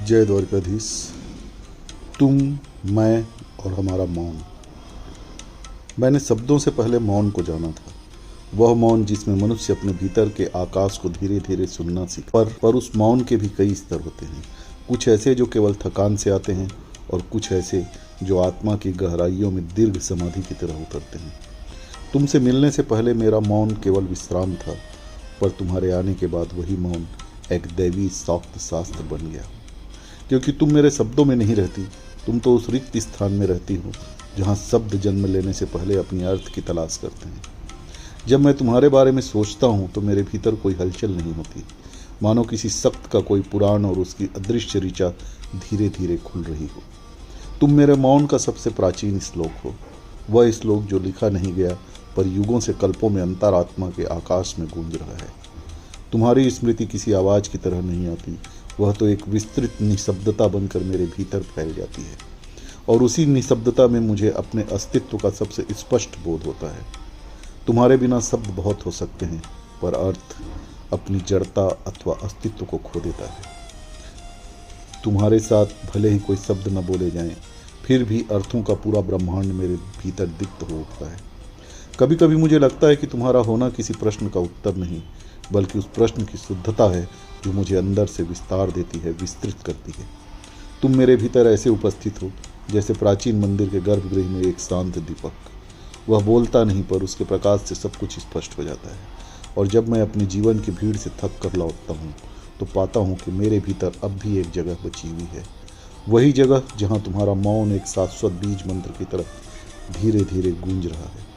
जय द्वारकाधीश। तुम, मैं और हमारा मौन। मैंने शब्दों से पहले मौन को जाना था। वह मौन जिसमें मनुष्य अपने भीतर के आकाश को धीरे धीरे सुनना सीख। पर उस मौन के भी कई स्तर होते हैं। कुछ ऐसे जो केवल थकान से आते हैं और कुछ ऐसे जो आत्मा की गहराइयों में दीर्घ समाधि की तरह उतरते हैं। तुमसे मिलने से पहले मेरा मौन केवल विश्राम था, पर तुम्हारे आने के बाद वही मौन एक दैवी सौक्त शास्त्र बन गया। क्योंकि तुम मेरे शब्दों में नहीं रहती, तुम तो उस रिक्त स्थान में रहती हो जहाँ शब्द जन्म लेने से पहले अपनी अर्थ की तलाश करते हैं। जब मैं तुम्हारे बारे में सोचता हूँ तो मेरे भीतर कोई हलचल नहीं होती, मानो किसी सख्त का कोई पुराण और उसकी अदृश्य ऋचा धीरे धीरे खुल रही हो। तुम मेरे मौन का सबसे प्राचीन श्लोक हो, वह श्लोक जो लिखा नहीं गया पर युगों से कल्पों में अंतरात्मा के आकाश में गूंज रहा है। तुम्हारी स्मृति किसी आवाज़ की तरह नहीं आती, वह तो एक विस्तृत निशब्दता बनकर मेरे भीतर फैल जाती है, और उसी निशब्दता में मुझे अपने अस्तित्व का सबसे स्पष्ट बोध होता है। तुम्हारे बिना शब्द बहुत हो सकते हैं, पर अर्थ अपनी जड़ता अथवा अस्तित्व को खो देता है। तुम्हारे साथ भले ही कोई शब्द न बोले जाएं, फिर भी अर्थों का पूरा ब्रह्मांड मेरे भीतर दिक्त हो उठता है। कभी कभी मुझे लगता है कि तुम्हारा होना किसी प्रश्न का उत्तर नहीं, बल्कि उस प्रश्न की शुद्धता है जो मुझे अंदर से विस्तार देती है, विस्तृत करती है। तुम मेरे भीतर ऐसे उपस्थित हो जैसे प्राचीन मंदिर के गर्भगृह में एक शांत दीपक। वह बोलता नहीं, पर उसके प्रकाश से सब कुछ स्पष्ट हो जाता है। और जब मैं अपने जीवन की भीड़ से थक कर लौटता हूँ तो पाता हूँ कि मेरे भीतर अब भी एक जगह बची हुई है, वही जगह जहाँ तुम्हारा मौन एक शाश्वत बीज मंत्र की तरह धीरे धीरे गूंज रहा है।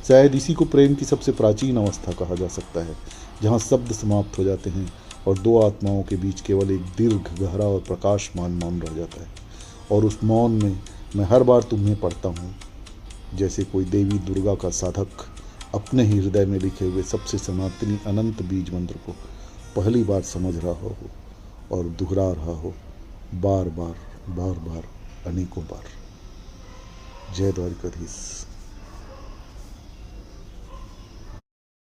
शायद इसी को प्रेम की सबसे प्राचीन अवस्था कहा जा सकता है, जहाँ शब्द समाप्त हो जाते हैं और दो आत्माओं के बीच केवल एक दीर्घ, गहरा और प्रकाशमान मौन रह जाता है। और उस मौन में मैं हर बार तुम्हें पढ़ता हूँ, जैसे कोई देवी दुर्गा का साधक अपने ही हृदय में लिखे हुए सबसे सनातनी अनंत बीज मंत्र को पहली बार समझ रहा हो और दोहरा रहा हो, बार बार बार बार, अनेकों बार। जय द्वारकाधीश।